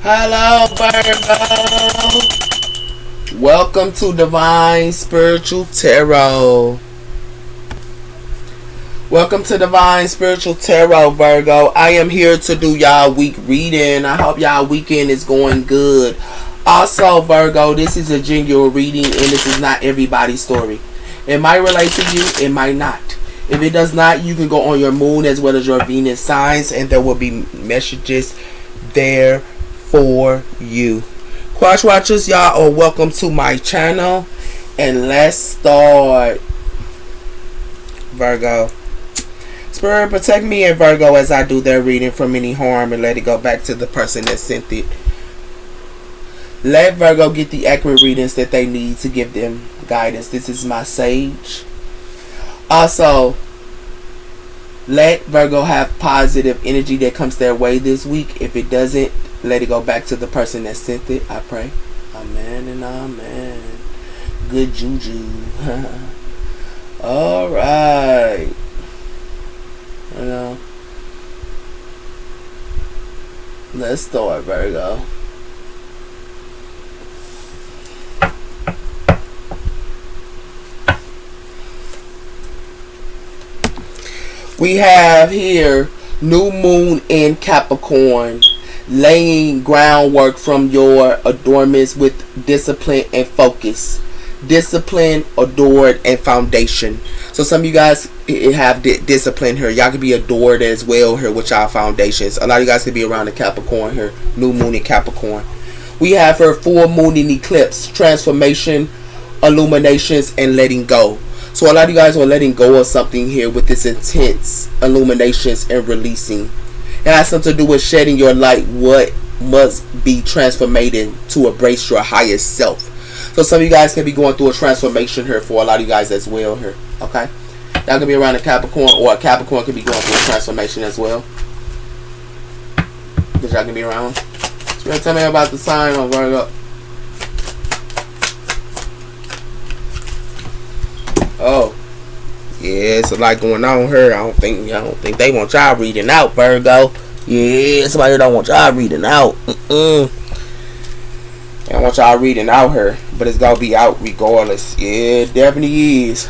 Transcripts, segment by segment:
Hello, Virgo. Welcome to Divine Spiritual Tarot. Welcome to Divine Spiritual Tarot, Virgo. I am here to do y'all week reading. I hope y'all weekend is going good. Also, Virgo, this is a general reading and this is not everybody's story. It might relate to you, it might not. If it does not, you can go on your moon as well as your Venus signs and there will be messages there for you. Cross watchers, y'all are welcome to my channel. And let's start. Virgo. Spirit, protect me and Virgo as I do their reading from any harm and let it go back to the person that sent it. Let Virgo get the accurate readings that they need to give them guidance. This is my sage. Also, let Virgo have positive energy that comes their way this week. If it doesn't, let it go back to the person that sent it. I pray. Amen and amen. Good juju. Alright. Let's start, Virgo. We have here new moon in Capricorn, laying groundwork from your adornments with discipline and focus. Discipline, adored, and foundation. So some of you guys have discipline here. Y'all could be adored as well here with y'all foundations. A lot of you guys could be around the Capricorn here. New moon in Capricorn. We have her full moon in eclipse, transformation, illuminations, and letting go. So a lot of you guys are letting go of something here with this intense illuminations and releasing. It has something to do with shedding your light, what must be transformated to embrace your highest self. So some of you guys can be going through a transformation here for a lot of you guys as well here. Okay? Y'all can be around a Capricorn, or a Capricorn can be going through a transformation as well. Because y'all can be around. So you're gonna tell me about the sign on Virgo. Oh. Yeah, it's a lot going on here. I don't think they want y'all reading out, Virgo. Yeah, somebody don't want y'all reading out. I don't want y'all reading out here, but it's gonna be out regardless. Yeah, it definitely is.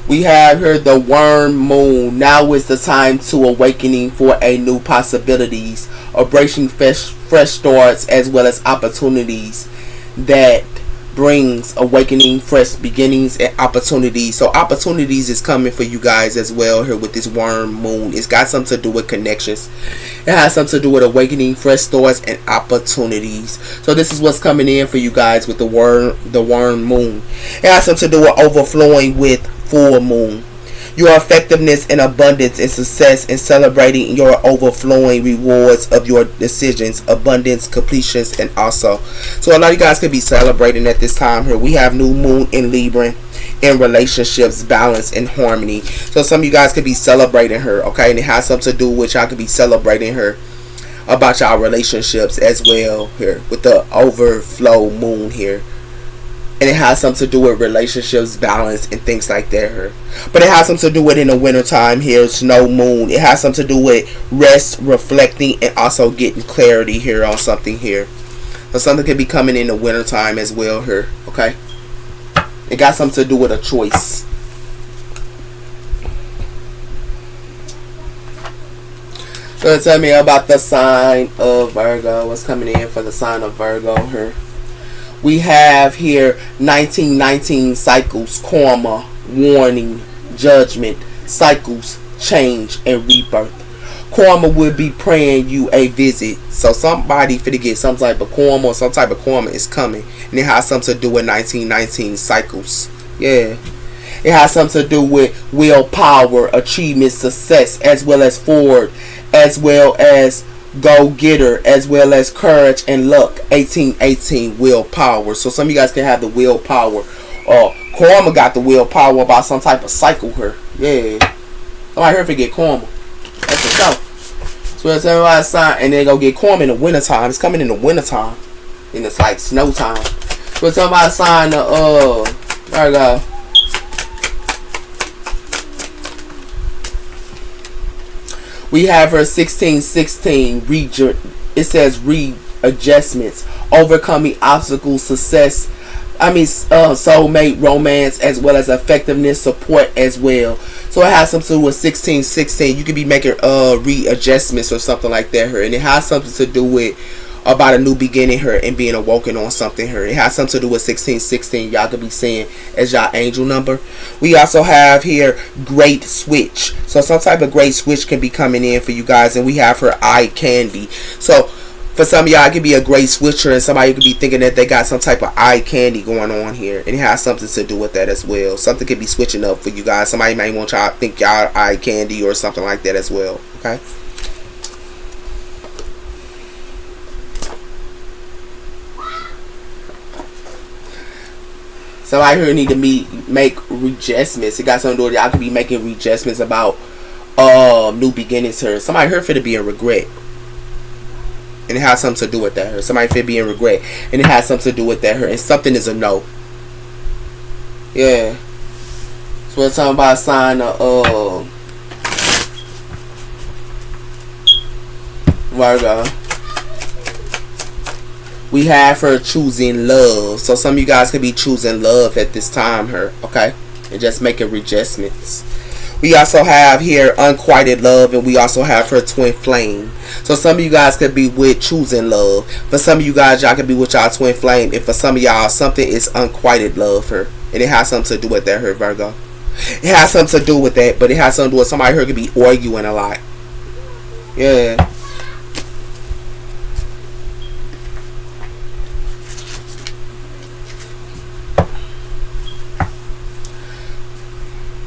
We have here the worm moon. Now is the time to awakening for a new possibilities, embracing fresh starts as well as opportunities that brings awakening, fresh beginnings, and opportunities. So opportunities is coming for you guys as well here with this worm moon. It's got something to do with connections. It has something to do with awakening, fresh starts, and opportunities. So this is what's coming in for you guys with the worm moon. It has something to do with overflowing with full moon. Your effectiveness and abundance and success in celebrating your overflowing rewards of your decisions, abundance, completions, and also. So a lot of you guys could be celebrating at this time here. We have new moon in Libra in relationships, balance, and harmony. So some of you guys could be celebrating her, okay? And it has something to do with y'all could be celebrating her about y'all relationships as well here with the overflow moon here. And it has something to do with relationships, balance, and things like that here. But it has something to do with in the winter time here, snow moon. It has something to do with rest, reflecting, and also getting clarity here on something here. So something could be coming in the winter time as well here, okay? It got something to do with a choice. So tell me about the sign of Virgo. What's coming in for the sign of Virgo here? We have here 1919 cycles, karma, warning, judgment, cycles, change, and rebirth. Karma would be praying you a visit. So somebody finna get some type of karma, or some type of karma is coming. And it has something to do with 1919 cycles. Yeah. It has something to do with willpower, achievement, success, as well as forward, as well as go-getter, as well as courage and luck. 1818 willpower. So some of you guys can have the willpower. Karma got the willpower about some type of cycle here. Yeah. Somebody here forget karma. So it's everybody sign, and then go get karma in the wintertime. It's coming in the wintertime. And it's like snow time. So somebody sign the there we go. We have her 1616 it says adjustments, overcoming obstacles, success. Soulmate, romance, as well as effectiveness, support as well. So it has something to do with 1616. You could be making readjustments or something like that here, and it has something to do with about a new beginning here and being awoken on something here. It has something to do with 1616. Y'all could be saying as y'all angel number. We also have here great switch. So some type of great switch can be coming in for you guys, and we have her eye candy. So for some of y'all, it could be a great switcher, and somebody could be thinking that they got some type of eye candy going on here, and it has something to do with that as well. Something could be switching up for you guys. Somebody might want y'all to think y'all eye candy or something like that as well. Okay. Somebody here need to make readjustments. It got something to do with y'all could be making readjustments about new beginnings here. Somebody here for to be in regret. And it has something to do with that her. Somebody fit be in regret. And it has something to do with that her. And something is a no. Yeah. So we're talking about a sign of Virgo. We have her choosing love. So some of you guys could be choosing love at this time her. Okay? And just making readjustments. We also have here unquieted love, and we also have her twin flame. So some of you guys could be with choosing love. For some of you guys, y'all could be with y'all twin flame. And for some of y'all, something is unquieted love her. And it has something to do with that her, Virgo. It has something to do with that, but it has something to do with somebody here could be arguing a lot. Yeah.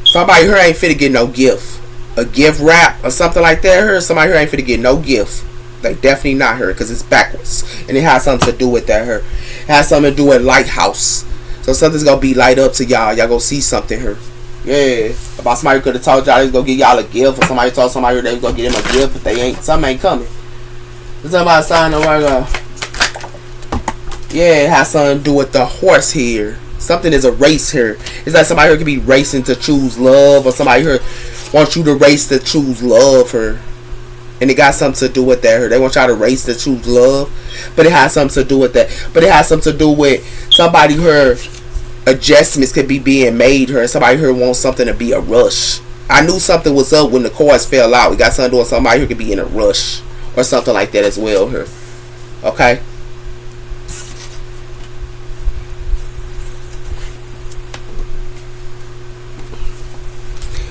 Somebody here ain't fit to get no gift. A gift wrap or something like that her. Somebody here ain't fit to get no gift. Like definitely not her because it's backwards. And it has something to do with that her. It has something to do with lighthouse. So something's going to be light up to y'all. Y'all going to see something here. Yeah. About somebody who could have told y'all they was going to give y'all a gift. Or somebody told somebody they was going to get them a gift. But they ain't. Something ain't coming. It's about a sign of Virgo. Yeah. It has something to do with the horse here. Something is a race here. It's like somebody here could be racing to choose love, or somebody here wants you to race to choose love her. And it got something to do with that her. They want y'all to race to choose love. But it has something to do with that. But it has something to do with somebody here adjustments could be being made her. And somebody here wants something to be a rush. I knew something was up when the cards fell out. We got something to do with somebody who could be in a rush. Or something like that as well her. Okay?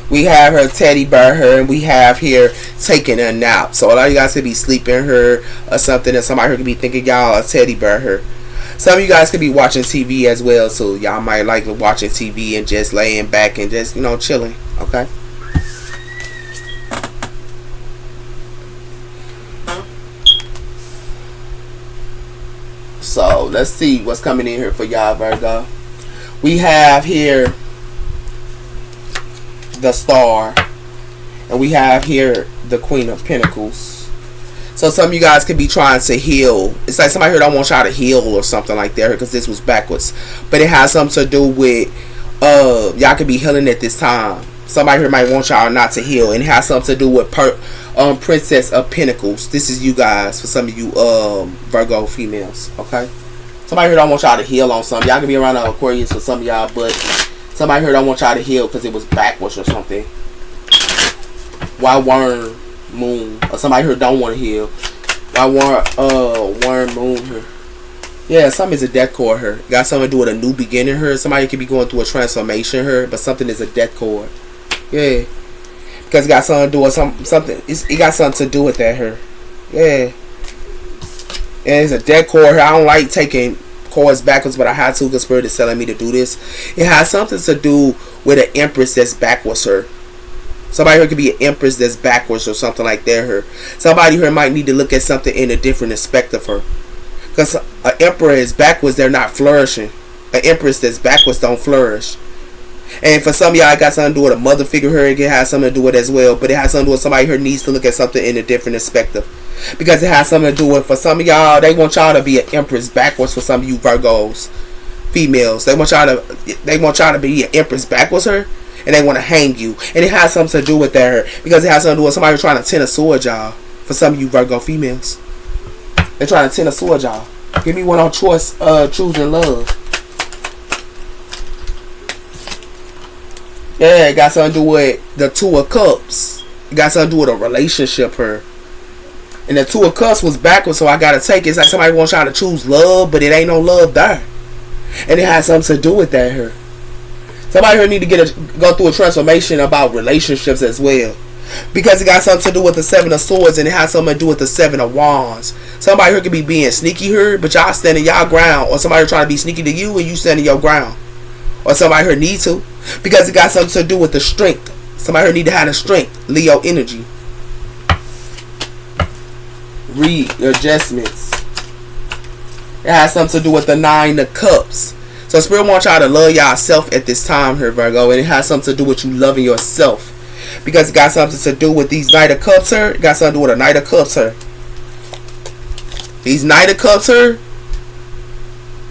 We have her teddy bear her, and we have here taking a nap. So a lot of you guys could be sleeping her or something, and somebody here could be thinking y'all a teddy bear her. Some of you guys could be watching TV as well, so y'all might like watching TV and just laying back and just, you know, chilling. Okay. So let's see what's coming in here for y'all, Virgo. We have here the Star, and we have here the Queen of Pentacles. So some of you guys could be trying to heal. It's like somebody here don't want y'all to heal or something like that because this was backwards, but it has something to do with y'all could be healing at this time. Somebody here might want y'all not to heal, and it has something to do with Princess of Pentacles. This is you guys, for some of you Virgo females. Okay, somebody here don't want y'all to heal on something. Y'all could be around an Aquarius for some of y'all, but somebody here don't want y'all to heal because it was backwards or something. Why worm moon? Or somebody here don't want to heal. Why worm moon here? Yeah, something is a death cord here. Got something to do with a new beginning here. Somebody could be going through a transformation here, but something is a death cord. Yeah, because it got something to do with something. It got something to do with that here. Yeah, and it's a death cord here. I don't like taking cords backwards, but I had to because Spirit is telling me to do this. It has something to do with an Empress that's backwards her. Somebody here could be an Empress that's backwards or something like that her. Somebody here might need to look at something in a different aspect of her. Because an Emperor is backwards, they're not flourishing. An Empress that's backwards don't flourish. And for some of y'all, it got something to do with a mother figure here. It has something to do with it as well. But it has something to do with somebody here needs to look at something in a different perspective. Because it has something to do with, for some of y'all, they want y'all to be an Empress backwards. For some of you Virgos, females, they want y'all to be an Empress backwards her, and they want to hang you. And it has something to do with that, because it has something to do with somebody trying to tend a sword, y'all. For some of you Virgo females. They're trying to tend a sword, y'all. Give me one on choice, choosing love. Yeah, it got something to do with the Two of Cups. It got something to do with a relationship here. And the Two of Cups was backwards, so I gotta take it. It's like somebody wants y'all to choose love, but it ain't no love there. And it has something to do with that here. Somebody here need to go through a transformation about relationships as well. Because it got something to do with the Seven of Swords, and it has something to do with the Seven of Wands. Somebody here could be being sneaky here, but y'all standing y'all ground. Or somebody trying to be sneaky to you, and you standing your ground. Or somebody here need to. Because it got something to do with the strength. Somebody here need to have the strength. Leo energy. Readjustments. It has something to do with the Nine of Cups. So Spirit wants y'all to love yourself at this time here, Virgo. And it has something to do with you loving yourself. Because it got something to do with these Knight of Cups here. It got something to do with a Knight of Cups here. These Knight of Cups here,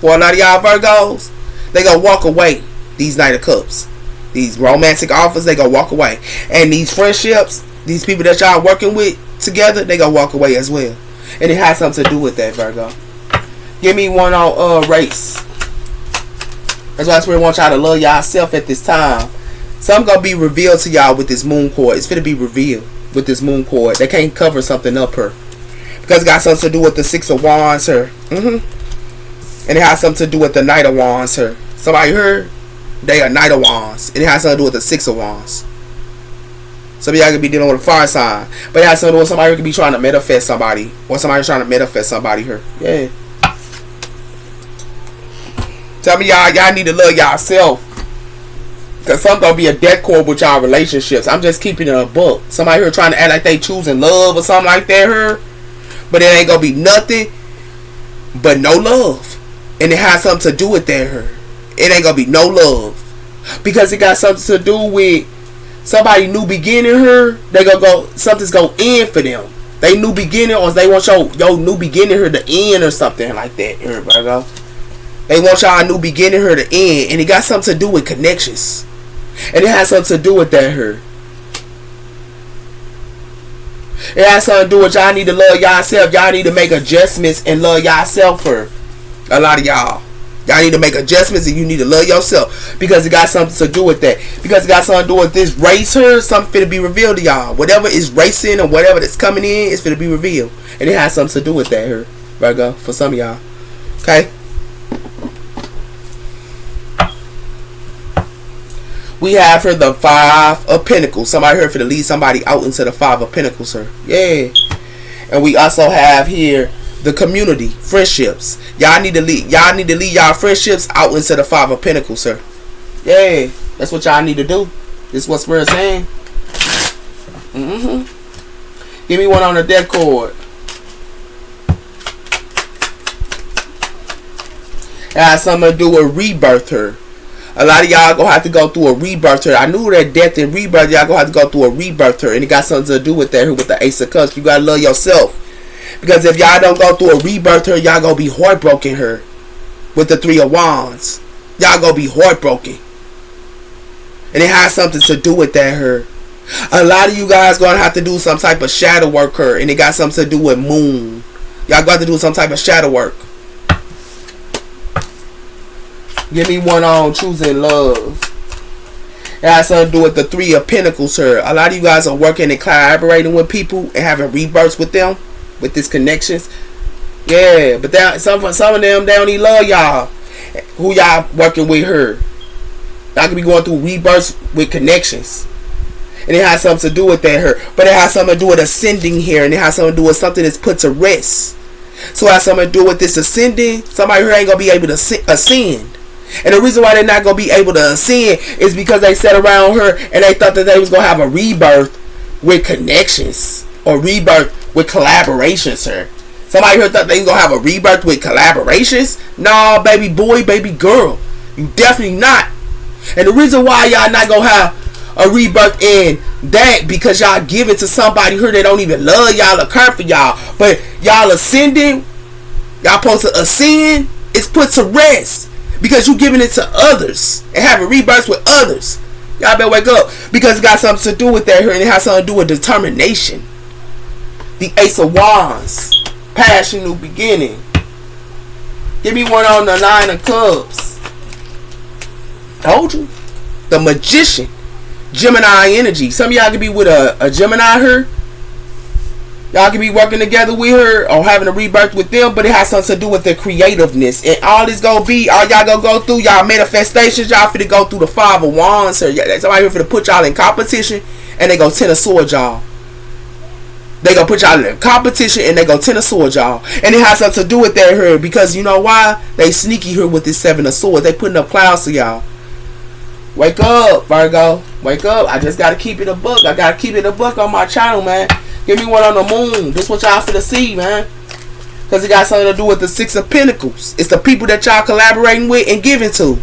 for a lot of y'all Virgos, they gonna walk away. These Knight of Cups. These romantic offers, they gonna walk away. And these friendships, these people that y'all working with together, they gonna walk away as well. And it has something to do with that, Virgo. Give me one on race. That's why I swear I want y'all to love yourself at this time. Something gonna be revealed to y'all with this moon cord. It's gonna be revealed with this moon cord. They can't cover something up here. Because it got something to do with the Six of Wands here. And it has something to do with the Knight of Wands here. Somebody heard? They are Knight of Wands. And it has something to do with the Six of Wands. Some of y'all could be dealing with a fire sign. But it has something to do with somebody who could be trying to manifest somebody. Or somebody trying to manifest somebody here. Yeah. Tell me y'all need to love yourself. Because some gonna be a death cord with y'all relationships. I'm just keeping it a book. Somebody here trying to act like they choosing love or something like that here. But it ain't gonna be nothing but no love. And it has something to do with that here. It ain't gonna be no love. Because it got something to do with somebody new beginning here. They gonna go, something's gonna end for them. They new beginning, or they want your new beginning here to end or something like that. Everybody go. They want y'all new beginning here to end. And it got something to do with connections. And it has something to do with that here. It has something to do with y'all need to love yourself. Y'all need to make adjustments and love yourself for a lot of y'all. Y'all need to make adjustments and you need to love yourself. Because it got something to do with that. Because it got something to do with this race here. Something finna be revealed to y'all. Whatever is racing or whatever that's coming in, it's finna be revealed. And it has something to do with that here, Virgo, for some of y'all. Okay? We have here the Five of Pentacles. Somebody here for to lead somebody out into the Five of Pentacles, sir. Yeah. And we also have here the community, friendships. Y'all need to lead y'all friendships out into the Five of Pentacles, sir. Yeah. That's what y'all need to do. This is what we're saying. Give me one on the death cord. It has something to do with rebirth here. A lot of y'all gonna have to go through a rebirth here. I knew that death and rebirth, y'all gonna have to go through a rebirth here. And it got something to do with that here with the Ace of Cups. You gotta love yourself. Because if y'all don't go through a rebirth here, y'all gonna be heartbroken here. With the Three of Wands. Y'all gonna be heartbroken. And it has something to do with that here. A lot of you guys gonna have to do some type of shadow work here. And it got something to do with moon. Y'all got to do some type of shadow work. Give me one on choosing love. It has something to do with the Three of Pentacles here. A lot of you guys are working and collaborating with people and having rebirths with them. With these connections. Yeah, but some of them, they don't even love y'all. Who y'all working with her. Y'all could be going through rebirths with connections. And it has something to do with that here. But it has something to do with ascending here. And it has something to do with something that's put to rest. So it has something to do with this ascending. Somebody here ain't going to be able to ascend. And the reason why they're not going to be able to ascend is because they sat around her and they thought that they was going to have a rebirth with connections. Or rebirth with collaborations, sir. Somebody here thought they was going to have a rebirth with collaborations. Nah, baby boy, baby girl. You definitely not. And the reason why y'all not going to have a rebirth in that because y'all give it to somebody here that don't even love y'all or care for y'all. But y'all ascending, y'all supposed to ascend, it's put to rest. Because you giving it to others and having rebirths with others. Y'all better wake up. Because it got something to do with that here. And it has something to do with determination. The Ace of Wands. passion, new beginning. Give me one on the 9 of Cups. Told you. The Magician. Gemini energy. Some of y'all could be with a Gemini here. Y'all could be working together with her or having a rebirth with them, but it has something to do with their creativeness. And all this gonna be, all y'all gonna go through, y'all manifestations, y'all finna go through the 5 of Wands. Or somebody here finna put y'all in competition, and they go 10 of Swords, y'all. They gonna put y'all in competition, and they go 10 of Swords, y'all. And it has something to do with that here, because you know why? They sneaky here with this 7 of Swords. They putting up clouds to y'all. Wake up, Virgo. Wake up. I just gotta keep it a book. I gotta keep it a book on my channel, man. Give me one on the moon. This what y'all finna see, man. Because it got something to do with the 6 of Pentacles. It's the people that y'all collaborating with and giving to.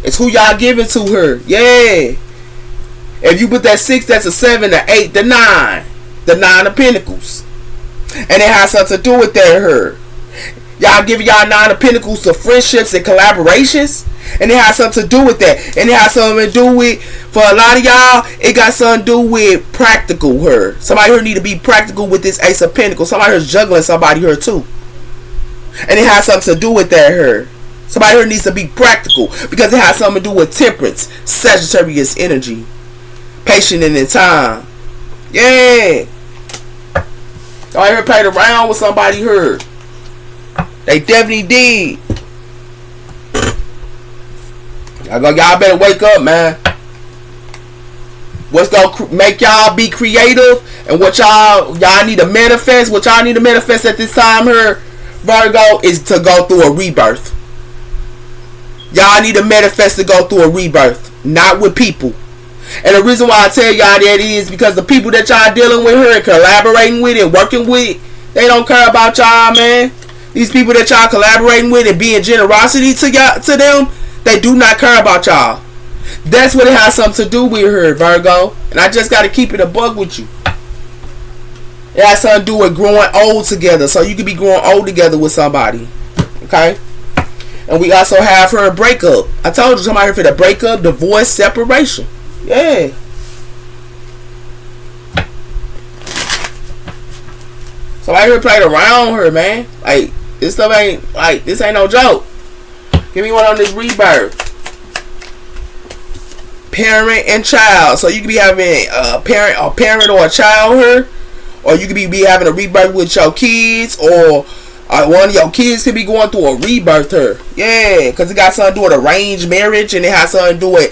It's who y'all giving to her. Yeah. If you put that 6, that's a 7, the 8, the 9. The 9 of Pentacles. And it has something to do with that her. Y'all giving y'all 9 of Pentacles to friendships and collaborations. And it has something to do with that. And it has something to do with, for a lot of y'all, it got something to do with practical her. Somebody here need to be practical with this Ace of Pentacles. Somebody here's juggling somebody here too. And it has something to do with that her. Somebody here needs to be practical because it has something to do with temperance, Sagittarius energy, patient and in time. Yeah. Somebody here played around with somebody here. They definitely did. Y'all better wake up, man. What's gonna make y'all be creative and what y'all need to manifest? What y'all need to manifest at this time here, Virgo, is to go through a rebirth. Y'all need to manifest to go through a rebirth, not with people. And the reason why I tell y'all that is because the people that y'all dealing with her and collaborating with and working with, they don't care about y'all, man. These people that y'all collaborating with and being generosity to y'all, to them, they do not care about y'all. That's what it has something to do with her, Virgo. And I just got to keep it a bug with you. It has something to do with growing old together. So you could be growing old together with somebody. Okay? And we also have her breakup. I told you somebody here for the breakup, divorce, separation. Yeah. Somebody here played around her, man. Like, this stuff ain't, like, this ain't no joke. Give me one on this rebirth. Parent and child. So you could be having a parent or a child here. Or you could be having a rebirth with your kids. Or one of your kids could be going through a rebirth here. Yeah. Because it got something to do with arranged marriage. And it has something to do with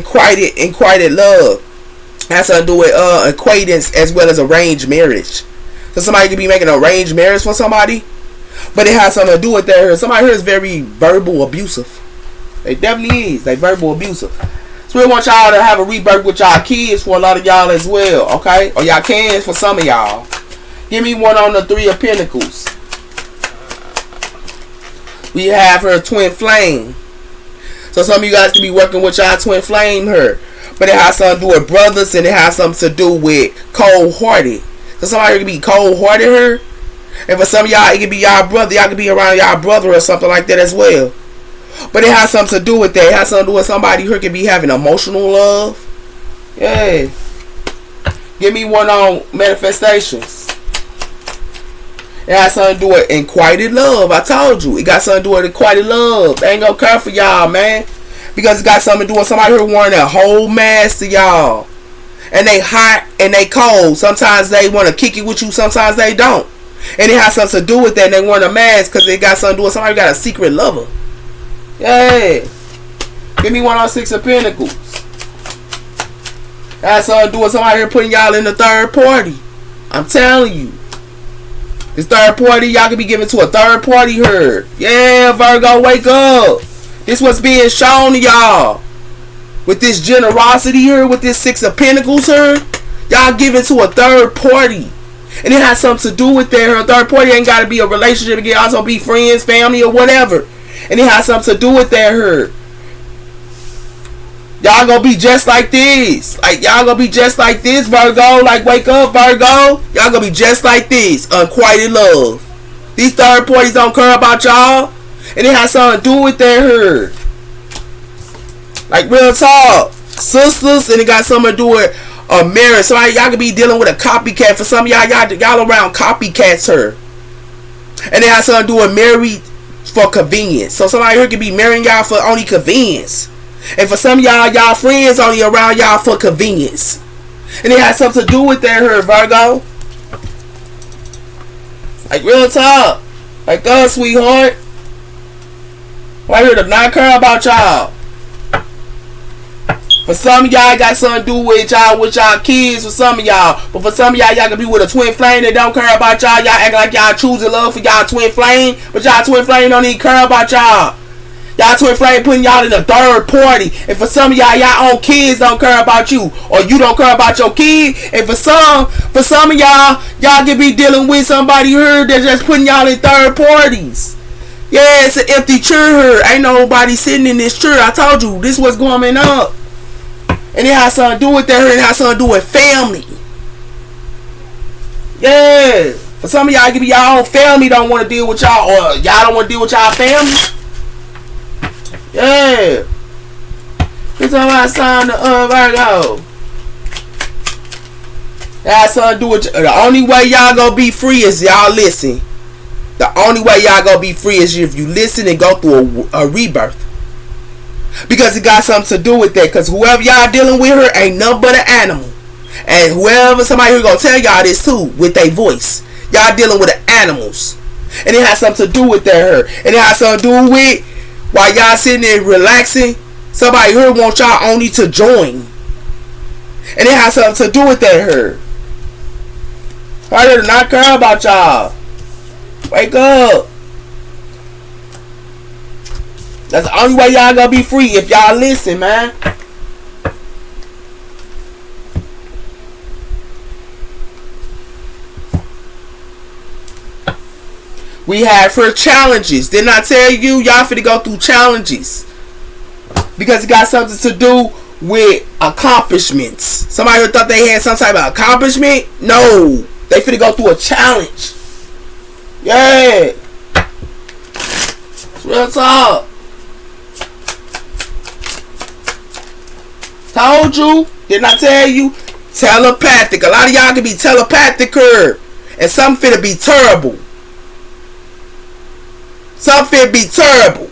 inquired love. It has something to do with acquaintance as well as arranged marriage. So somebody could be making an arranged marriage for somebody. But it has something to do with that. Somebody here is very verbal abusive. They definitely is. They verbal abusive. So we want y'all to have a rebirth with y'all kids for a lot of y'all as well. Okay? Or y'all can for some of y'all. Give me one on the 3 of Pentacles. We have her twin flame. So some of you guys could be working with y'all twin flame her. But it has something to do with brothers and it has something to do with cold-hearted. So somebody could be cold-hearted her. And for some of y'all, it could be y'all brother. Y'all could be around y'all brother or something like that as well. But it has something to do with that. It has something to do with somebody who could be having emotional love. Yeah. Give me one on manifestations. It has something to do with inquired love. I told you. It got something to do with inquired love. They ain't gonna care for y'all, man. Because it got something to do with somebody who wearing a whole mask to y'all. And they hot and they cold. Sometimes they want to kick it with you. Sometimes they don't. And it has something to do with that. And they wearing a mask because it got something to do with somebody who got a secret lover. Yeah. Give me one on 6 of Pentacles. That has something to do with somebody here putting y'all in the third party. I'm telling you. This third party, y'all could be giving to a third party here. Yeah, Virgo, wake up. This what's being shown to y'all. With this generosity here, with this 6 of Pentacles here, y'all giving to a third party. And it has something to do with that. Her third party ain't got to be a relationship. It can also be friends, family, or whatever. And it has something to do with that her. Y'all gonna be just like this. Like, y'all gonna be just like this, Virgo. Like, wake up, Virgo. Y'all gonna be just like this. Unquieted love. These third parties don't care about y'all. And it has something to do with that her. Like, real talk. Sisters, and it got something to do with or mirror. So y'all could be dealing with a copycat. For some of y'all around copycats her. And it has something to do with married for convenience. So somebody here could be marrying y'all for only convenience. And for some of y'all friends only around y'all for convenience. And it has something to do with that here, Virgo. Like real talk. Like sweetheart. Right here to not care about y'all. For some of y'all, got something to do with y'all kids. For some of y'all, but for some of y'all can be with a twin flame that don't care about y'all. Y'all act like y'all choosing love for y'all twin flame, but y'all twin flame don't even care about y'all. Y'all twin flame putting y'all in a third party. And for some of y'all own kids don't care about you, or you don't care about your kid. And for some of y'all can be dealing with somebody here that's just putting y'all in third parties. Yeah, it's an empty chair here. Ain't nobody sitting in this chair. I told you this was going up. And it has something to do with that. It has something to do with family. Yeah. For some of y'all, it could be y'all own family don't want to deal with y'all, or y'all don't want to deal with y'all family. Yeah. It's all my sign to Virgo. That has something to do with the only way y'all gonna be free is y'all listen. The only way y'all gonna be free is if you listen and go through a rebirth. Because it got something to do with that. Because whoever y'all dealing with her ain't nothing but an animal. And whoever, somebody who gonna tell y'all this too with their voice. Y'all dealing with the animals. And it has something to do with that her. And it has something to do with while y'all sitting there relaxing, somebody here wants y'all only to join. And it has something to do with that her. I do not care about y'all. Wake up. That's the only way y'all gonna be free if y'all listen, man. We have for challenges. Didn't I tell you y'all finna go through challenges? Because it got something to do with accomplishments. Somebody thought they had some type of accomplishment? No. They finna go through a challenge. Yeah. Real talk. Told you. Didn't I tell you? Telepathic. A lot of y'all can be telepathic here. And some finna be terrible. Some finna be terrible.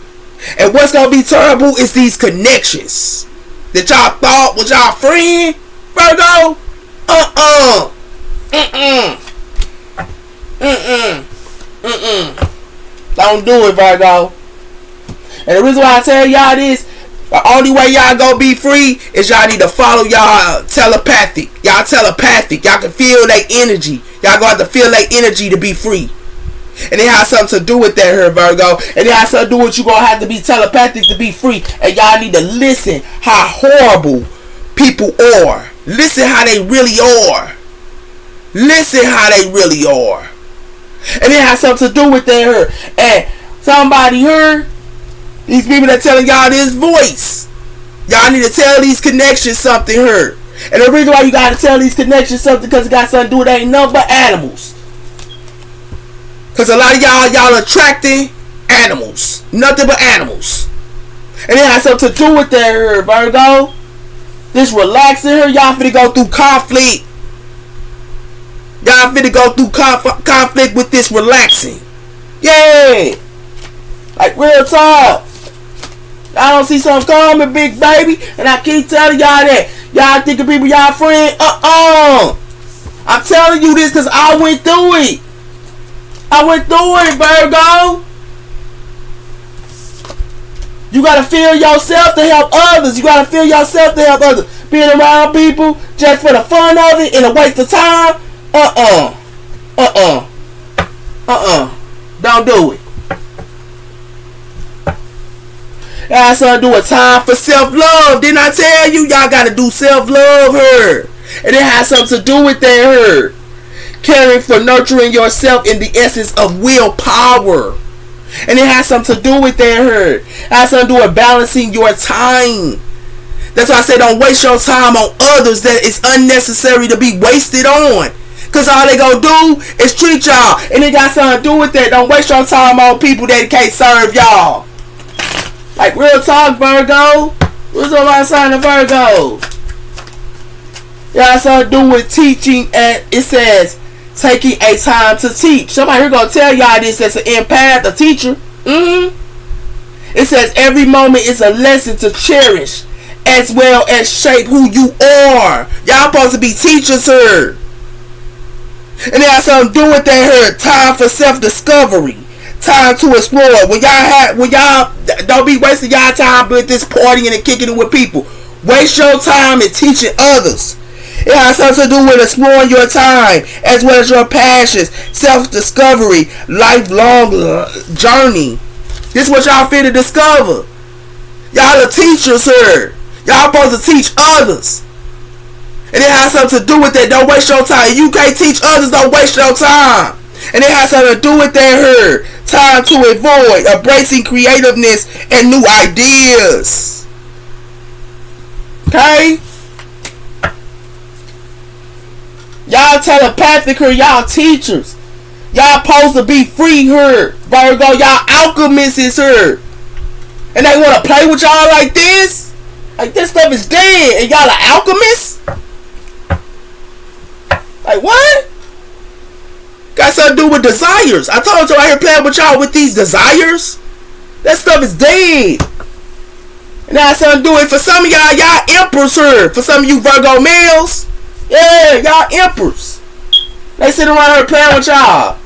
And what's gonna be terrible is these connections that y'all thought was y'all friend. Virgo. Don't do it, Virgo. And the reason why I tell y'all this, the only way y'all gonna be free is y'all need to follow y'all telepathic. Y'all telepathic. Y'all can feel their energy. Y'all gonna have to feel their energy to be free. And it has something to do with that here, Virgo. And it has something to do with you gonna have to be telepathic to be free. And y'all need to listen how horrible people are. Listen how they really are. Listen how they really are. And it has something to do with that here. And somebody here, these people that telling y'all this voice, y'all need to tell these connections something here. And the reason why you gotta tell these connections something, because it got something to do with ain't nothing but animals. Because a lot of y'all attracting animals. Nothing but animals. And it has something to do with that here, Virgo. This relaxing here, y'all finna go through conflict. Y'all finna go through conflict with this relaxing. Yeah. Like real talk. Y'all don't see something coming, big baby. And I keep telling y'all that. Y'all thinking people y'all friend. I'm telling you this because I went through it. I went through it, Virgo. You gotta feel yourself to help others. You gotta feel yourself to help others. Being around people just for the fun of it and a waste of time. Don't do it. It has something to do with time for self-love. Didn't I tell you? Y'all gotta do self-love here. And it has something to do with that here. Caring for nurturing yourself in the essence of willpower. And it has something to do with that here. It has something to do with balancing your time. That's why I say don't waste your time on others that is unnecessary to be wasted on. Because all they gonna do is treat y'all. And it got something to do with that. Don't waste your time on people that can't serve y'all. Like real talk, Virgo. What's up my sign of Virgo? It has something to do with teaching, and it says taking a time to teach. Somebody here gonna tell y'all this as an empath, a teacher. It says every moment is a lesson to cherish, as well as shape who you are. Y'all supposed to be teachers here. And it has something to do with that here. Time for self-discovery. Time to explore. When y'all don't be wasting y'all time with this partying and kicking it with people. Waste your time in teaching others. It has something to do with exploring your time as well as your passions, self-discovery, lifelong journey. This is what y'all fit to discover. Y'all are teachers here. Y'all supposed to teach others. And it has something to do with that. Don't waste your time. You can't teach others. Don't waste your time. And it has something to do with that here. Time to avoid, embracing creativeness and new ideas. Okay? Y'all telepathic here. Y'all teachers. Y'all supposed to be free here. Virgo, y'all alchemists is here. And they want to play with y'all like this? Like this stuff is dead. And y'all are alchemists? Like what? Got something to do with desires. I told you I here playing with y'all with these desires. That stuff is dead. And that has something to do with, for some of y'all, y'all emperors here. For some of you Virgo males, yeah, y'all emperors. They sit around here playing with y'all.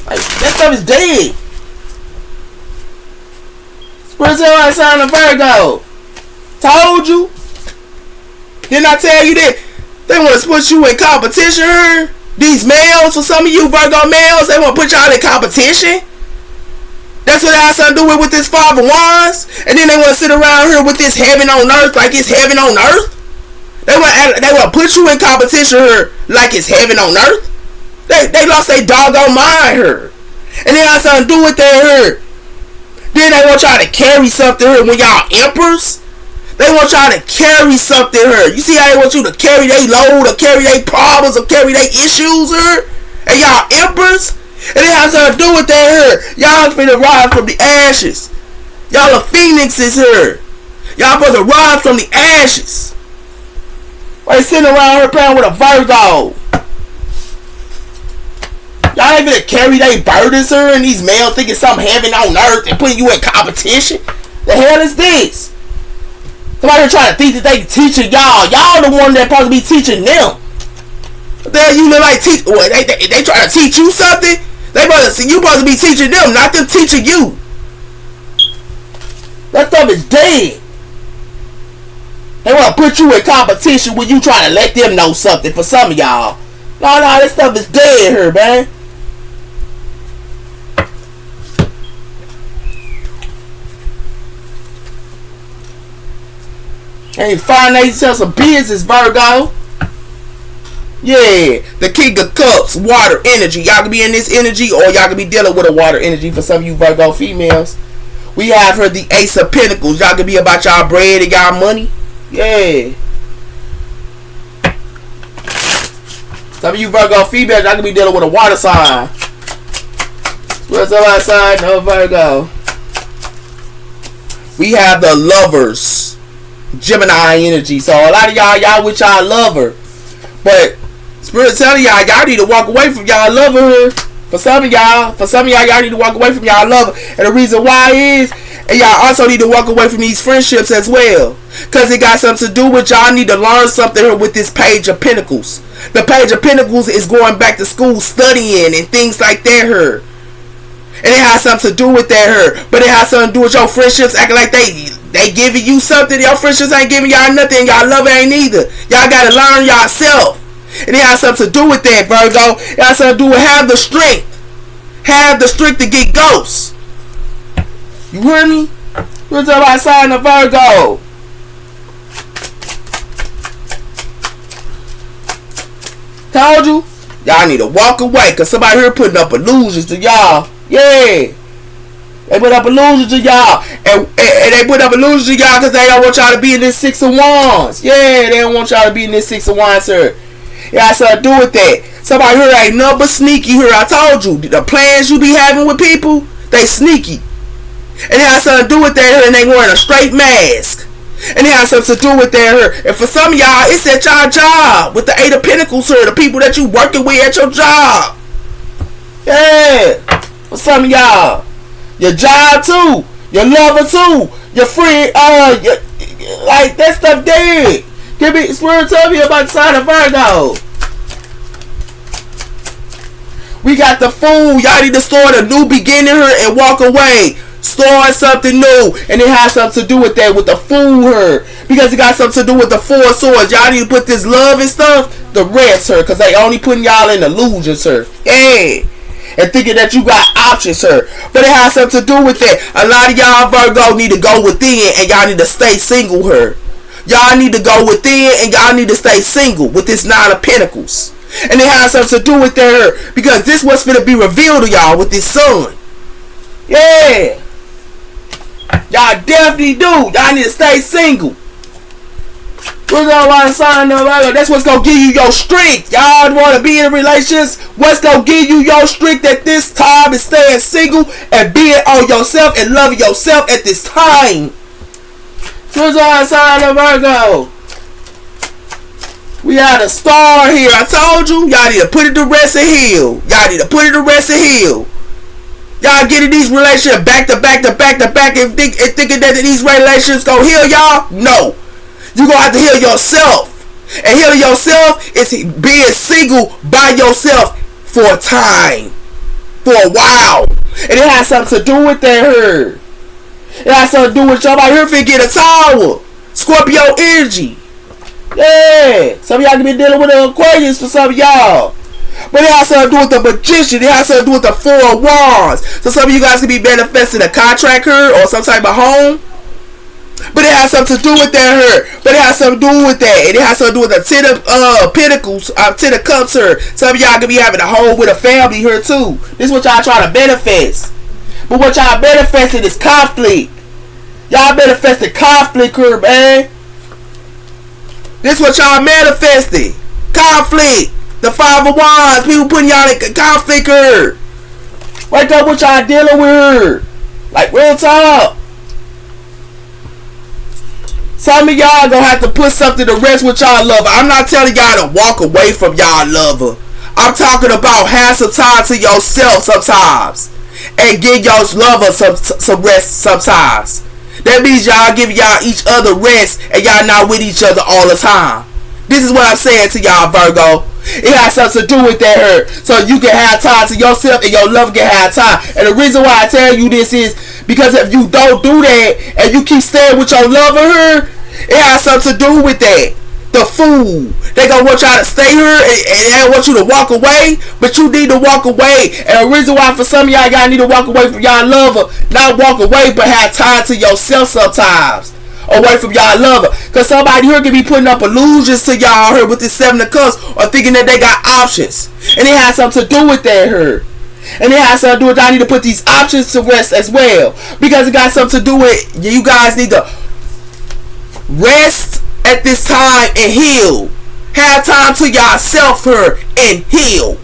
Like, that stuff is dead. Brazil sign of Virgo. Told you. Didn't I tell you that? They want to put you in competition here. These males, for some of you Virgo males, they want to put y'all in competition. That's what it has something to do with this Five of Wands. And then they want to sit around here with this heaven on earth like it's heaven on earth. They want to put you in competition here like it's heaven on earth. They lost their doggone mind here. And it has something to do with that here. Then they want y'all to carry something here when y'all emperors. They want y'all to carry something here. You see how they want you to carry their load or carry their problems or carry their issues here? And y'all emperors? And it has something to do with that here. Y'all finna rise from the ashes. Y'all are phoenixes here. Y'all supposed to rise from the ashes. Why they sitting around here playing with a Virgo? Y'all ain't gonna carry their burdens here and these males thinking something heaven on earth and putting you in competition? The hell is this? Somebody here trying to think that they teaching y'all. Y'all the one that supposed to be teaching them. What the hell you look like teach? What, they trying to teach you something? You supposed to be teaching them, not them teaching you. That stuff is dead. They want to put you in competition when you trying to let them know something for some of y'all. No, this stuff is dead here, man. Hey, find themselves some business, Virgo. Yeah, the King of Cups, water energy. Y'all can be in this energy, or y'all can be dealing with a water energy for some of you Virgo females. We have her the Ace of Pentacles. Y'all can be about y'all bread and y'all money. Yeah. Some of you Virgo females, y'all can be dealing with a water sign. What's the other sign? No Virgo. We have the Lovers, Gemini energy. So a lot of y'all with y'all lover, but Spirit telling y'all need to walk away from y'all lover. For some of y'all need to walk away from y'all lover. And the reason why is, and y'all also need to walk away from these friendships as well, because it got something to do with y'all need to learn something here with this Page of Pentacles. The Page of Pentacles is going back to school, studying and things like that here. And it has something to do with that here. But it has something to do with your friendships acting like they giving you something. Your friendships ain't giving y'all nothing. Y'all love ain't either. Y'all gotta learn yourself. And it has something to do with that, Virgo. It has something to do with have the strength. Have the strength to get ghosts. You hear me? What's up outside of Virgo? Told you. Y'all need to walk away, because somebody here putting up illusions to y'all. Yeah. They put up illusions to y'all. And they put up illusions to y'all because they don't want y'all to be in this Six of Wands. Yeah, they don't want y'all to be in this Six of Wands, sir. Yeah, so do with that. Somebody here ain't nothing but sneaky here. I told you. The plans you be having with people, they sneaky. And it has something to do with that here, and they wearing a straight mask. And it has something to do with that here. And for some of y'all, it's at y'all job with the Eight of Pentacles here, the people that you working with at your job. Yeah. For some of y'all, your job too, your lover too, your friend, like that stuff dead. Give me Spirit, tell me about the sign of Virgo. We got the Fool. Y'all need to start a new beginning here and walk away. Start something new, and it has something to do with that, with the Fool her, because it got something to do with the Four of Swords. Y'all need to put this love and stuff the rest her, because they only putting y'all in illusions her. Yeah. And thinking that you got options her, but it has something to do with that. A lot of y'all Virgo need to go within, and y'all need to stay single her. Y'all need to go within, and y'all need to stay single with this Nine of Pentacles. And it has something to do with that, because this what's going to be revealed to y'all with this Sun. Yeah. Y'all definitely do. Y'all need to stay single. What's all sign of Virgo? That's what's going to give you your strength. Y'all want to be in relationships. What's going to give you your strength at this time is staying single and being on yourself and loving yourself at this time. What's all sign of Virgo? We had a Star here. I told you, y'all need to put it to rest and heal. Y'all need to put it to rest and heal. Y'all get in these relationships back to back and thinking that these relationships gonna heal y'all? No. You gonna have to heal yourself. And healing yourself is being single by yourself for a time. For a while. And it has something to do with that here. It has something to do with somebody here finna get a tower. Scorpio energy. Yeah, some of y'all can be dealing with an Aquarius for some of y'all. But it has something to do with the Magician. It has something to do with the Four of Wands. So some of you guys can be manifesting a contract here or some type of home. But it has something to do with that here. But it has something to do with that. And it has something to do with the Ten of Pentacles, Ten of Cups here. Some of y'all can be having a home with a family here too. This is what y'all trying to manifest. But what y'all manifesting is conflict. Y'all manifesting conflict here, man. This is what y'all manifesting. Conflict. The Five of Wands. People putting y'all in conflict here. Wake up what y'all dealing with her. Like real talk. Some of y'all gonna have to put something to rest with y'all lover. I'm not telling y'all to walk away from y'all lover. I'm talking about have some time to yourself sometimes. And give y'all's lover some rest sometimes. That means y'all give y'all each other rest and y'all not with each other all the time. This is what I'm saying to y'all, Virgo. It has something to do with that her. So you can have time to yourself and your love can have time. And the reason why I tell you this is because if you don't do that and you keep staying with your lover her, it has something to do with that. The Fool. They gonna want y'all to stay here and want you to walk away, but you need to walk away. And the reason why for some of y'all need to walk away from y'all lover, not walk away, but have time to yourself sometimes. Away from y'all lover. Because somebody here can be putting up illusions to y'all here with this Seven of Cups or thinking that they got options. And it has something to do with that here. And it has something to do with y'all need to put these options to rest as well. Because it got something to do with you guys need to rest at this time and heal. Have time to yourself here and heal.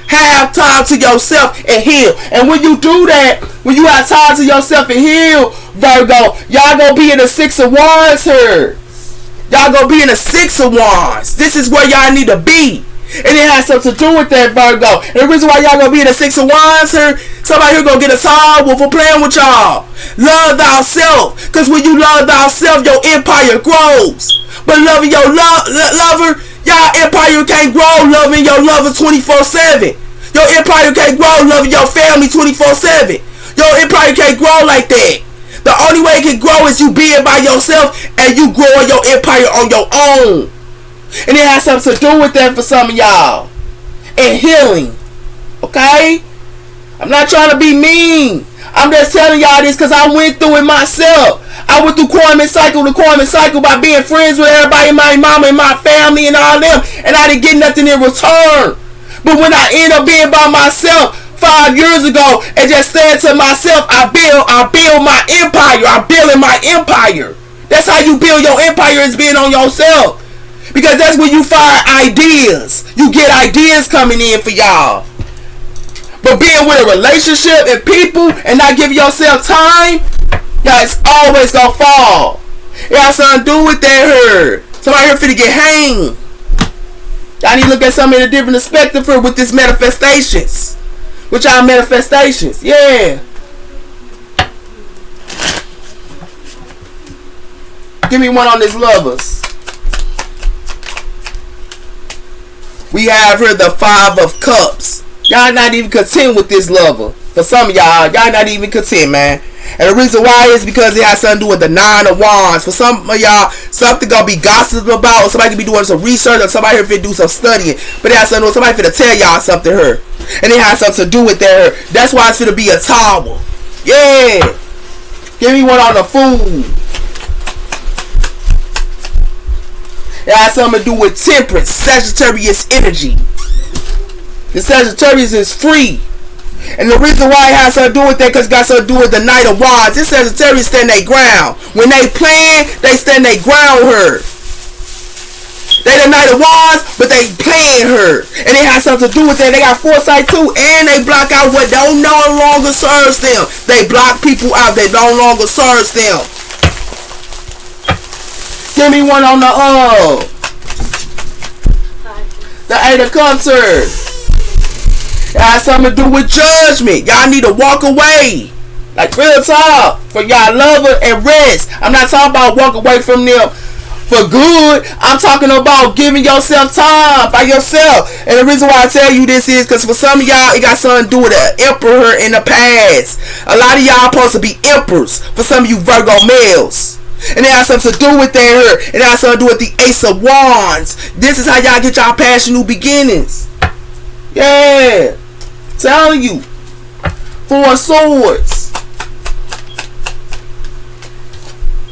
Have time to yourself and heal. And when you do that, when you have time to yourself and heal, Virgo, y'all gonna be in the Six of Wands here. Y'all gonna be in the Six of Wands. This is where y'all need to be. And it has something to do with that, Virgo. And the reason why y'all gonna be in the Six of Wands here, somebody here gonna get a towel for playing with y'all. Love thyself. Because when you love thyself, your empire grows. But loving your lover, y'all empire can't grow loving your lover 24/7. Your empire can't grow loving your family 24/7. Your empire can't grow like that. The only way it can grow is you being by yourself and you growing your empire on your own. And it has something to do with that for some of y'all. And healing. Okay? I'm not trying to be mean. I'm just telling y'all this because I went through it myself. I went through Karmic cycle to Karmic cycle by being friends with everybody, my mama and my family and all them. And I didn't get nothing in return. But when I ended up being by myself 5 years ago and just said to myself, I build my empire. I'm building my empire. That's how you build your empire, is being on yourself. Because that's when you find ideas. You get ideas coming in for y'all. But being with a relationship and people and not giving yourself time, y'all, it's always gonna fall. It got something to do with that her. Somebody here finna get hanged. Y'all need to look at something in a different perspective for with this manifestations. With y'all manifestations. Yeah. Give me one on this lovers. We have here the 5 of Cups. Y'all not even content with this lover. For some of y'all not even content, man. And the reason why is because it has something to do with the 9 of Wands. For some of y'all, something gonna be gossiped about, or somebody could be doing some research, or somebody here finna do some studying. But it has something to do with somebody finna tell y'all something here. And it has something to do with that her. That's why it's finna be a tower. Yeah. Give me one on the Fool. It has something to do with Temperance, Sagittarius energy. The Sagittarius is free. And the reason why it has something to do with that, because it got something to do with the Knight of Wands. This Sagittarius stand their ground. When they plan, they stand their ground her. They the Knight of Wands, but they plan her. And it has something to do with that. They got foresight too, and they block out what don't no longer serves them. They block people out that no longer serves them. Give me one on the the 8 of Cups. It has something to do with judgment. Y'all need to walk away. Like real talk. For y'all lover and rest. I'm not talking about walk away from them for good. I'm talking about giving yourself time by yourself. And the reason why I tell you this is because for some of y'all, it got something to do with an emperor in the past. A lot of y'all supposed to be emperors. For some of you Virgo males. And it has something to do with that her. It has something to do with the Ace of Wands. This is how y'all get y'all past your new beginnings. Yeah. Telling you. 4 of Swords.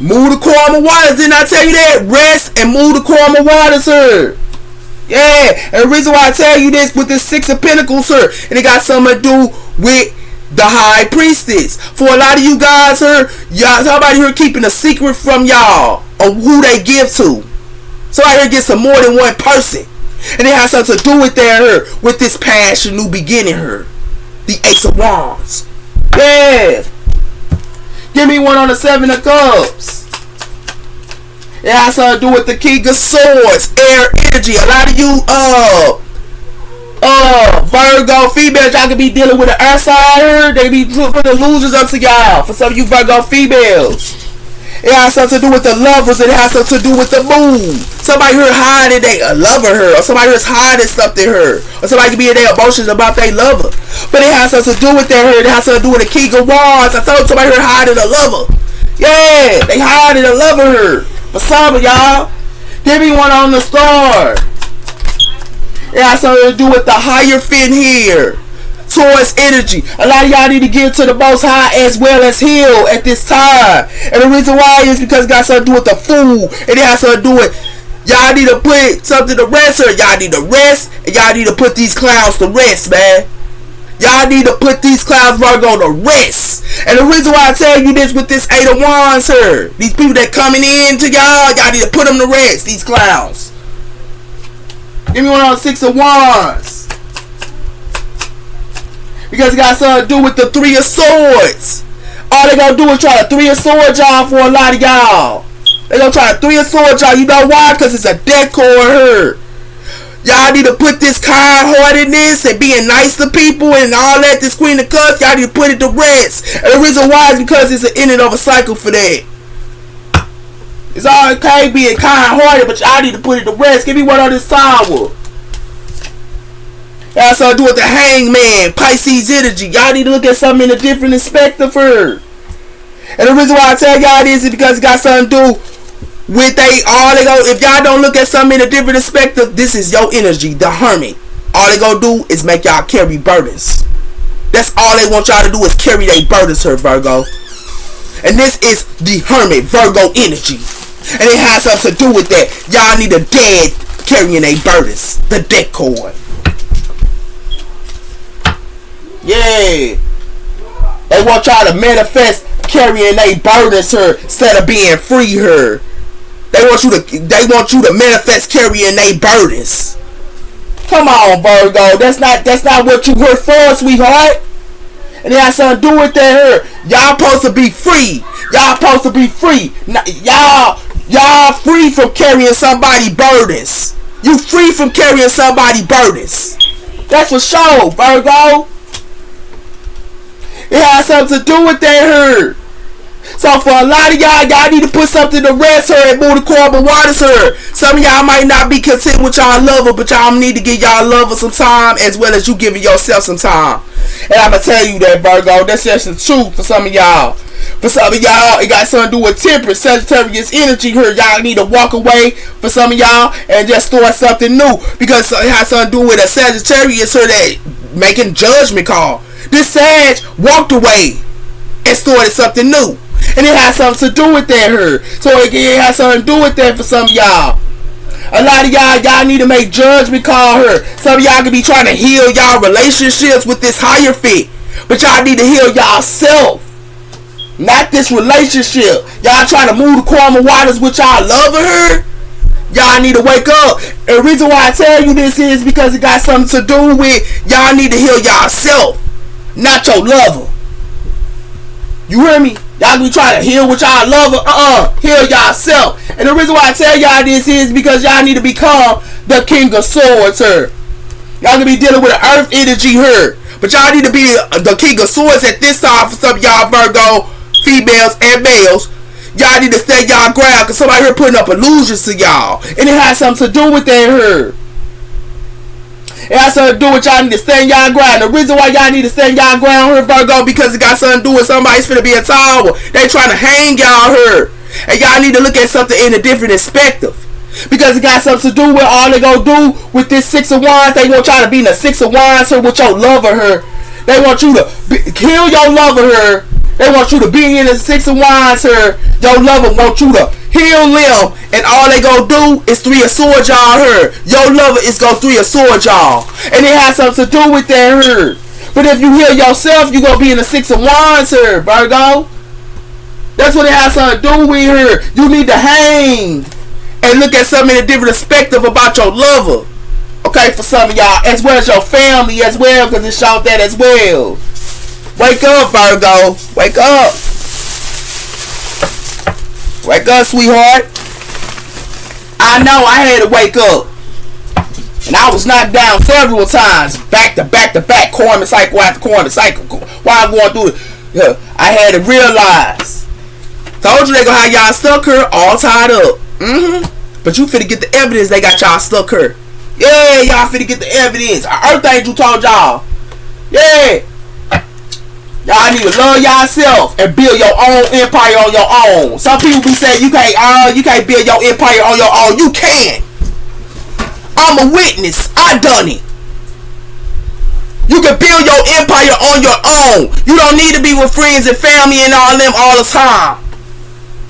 Move the calmer waters. Didn't I tell you that? Rest and move the calmer waters, sir. Yeah. And the reason why I tell you this with this 6 of Pentacles, sir. And it got something to do with the High Priestess. For a lot of you guys here, y'all, somebody here keeping a secret from y'all of who they give to. Somebody here gets to more than one person. And it has something to do with that her, with this past, your new beginning her. The Ace of Wands. Yeah. Give me one on the 7 of Cups. It has something to do with the King of Swords, air energy. A lot of you, Virgo females, y'all can be dealing with an earth sign here. They be putting the losers up to y'all. For some of you Virgo females, it has something to do with the lovers. It has something to do with the moon. Somebody here hiding they lover her, or somebody here's hiding something her, or somebody can be in their emotions about their lover. But it has something to do with that her. It has something to do with the King of Wands. I told somebody here hiding a lover. Yeah, they hiding a lover her. For some of y'all, give me one on the Star. It has something to do with the Hierophant here. Taurus energy. A lot of y'all need to give to the Most High as well as heal at this time. And the reason why is because it got something to do with the Fool. And it has something to do with y'all need to put something to rest her. Y'all need to rest. And y'all need to put these clowns to rest, man. Y'all need to put these clowns Virgo to rest. And the reason why I tell you this with this 8 of Wands here. These people that coming in to y'all need to put them to rest. These clowns. Give me one on 6 of Wands. Because it got something to do with the 3 of Swords. All they gonna do is try to 3 of Swords y'all for a lot of y'all. They gonna try to 3 of Swords y'all. You know why? Because it's a death cord here. Y'all need to put this kind-heartedness and being nice to people and all that. This Queen of Cups, y'all need to put it to rest. And the reason why is because it's an ending of a cycle for that. It's all okay being kind-hearted, but y'all need to put it to rest. Give me one on this tower. It has something to do with the Hangman, Pisces energy. Y'all need to look at something in a different perspective for. And the reason why I tell y'all this is because it got something to do with if y'all don't look at something in a different perspective, this is your energy, the Hermit. All they gonna do is make y'all carry burdens. That's all they want y'all to do is carry their burdens here, Virgo. And this is the Hermit, Virgo energy. And it has something to do with that. Y'all need a dad carrying their burdens. The deck cord. Yeah. They want y'all to manifest carrying their burdens here instead of being free here. They want you to manifest carrying their burdens. Come on, Virgo. That's not what you here for, sweetheart. And it has something to do with that here. Y'all supposed to be free. Y'all supposed to be free. Y'all Y'all free from carrying somebody's burdens. You free from carrying somebody's burdens. That's for sure, Virgo. It has something to do with that hurt. So for a lot of y'all, y'all need to put something to rest her and move the carbon waters her. Some of y'all might not be content with y'all lover, but y'all need to give y'all lover some time as well as you giving yourself some time. And I'ma tell you that, Virgo, that's just the truth for some of y'all. For some of y'all, it got something to do with temperance, Sagittarius energy here. Y'all need to walk away for some of y'all and just start something new. Because it has something to do with a Sagittarius here that making judgment call. This Sag walked away and started something new. And it has something to do with that her. So it has something to do with that for some of y'all. A lot of y'all need to make judgment call her. Some of y'all could be trying to heal y'all relationships with this higher fit. But y'all need to heal y'all self. Not this relationship. Y'all trying to move the karma waters with y'all loving her. Y'all need to wake up. And the reason why I tell you this is because it got something to do with y'all need to heal y'all self. Not your lover. You hear me? Y'all be trying to heal with y'all lover. Heal y'all-self. And the reason why I tell y'all this is because y'all need to become the King of Swords here. Y'all gonna be dealing with the earth energy here. But y'all need to be the King of Swords at this time for some of y'all Virgo females and males. Y'all need to stand y'all ground because somebody here putting up illusions to y'all. And it has something to do with that here. It has something to do with y'all need to stand y'all ground. The reason why y'all need to stand y'all ground here, Virgo, because it got something to do with somebody's finna be a tower. They trying to hang y'all here. And y'all need to look at something in a different perspective. Because it got something to do with all they gonna do with this Six of Wands. They want y'all to be in the Six of Wands here with your lover here. They want you to kill your lover here. They want you to be in the Six of Wands here. Your lover want you to heal them. And all they gonna do is Three of Swords y'all here. Your lover is gonna Three of Swords y'all. And it has something to do with that here. But if you heal yourself, you gonna be in the Six of Wands here, Virgo. That's what it has something to do with here. You need to hang and look at something in a different perspective about your lover. Okay, for some of y'all, as well as your family as well, because it showed that as well. Wake up, Virgo. Wake up. Wake up, sweetheart. I know I had to wake up. And I was knocked down several times. Back to back to back. Karma cycle after karma cycle. While I'm going through it, I had to realize. Told you they gonna have y'all stuck here all tied up. But you finna get the evidence they got y'all stuck here. Yeah, y'all finna get the evidence. Earth Angel told y'all. Yeah. Y'all need to love yourself and build your own empire on your own. Some people be saying you can't build your empire on your own. You can. I'm a witness. I done it. You can build your empire on your own. You don't need to be with friends and family and all them all the time.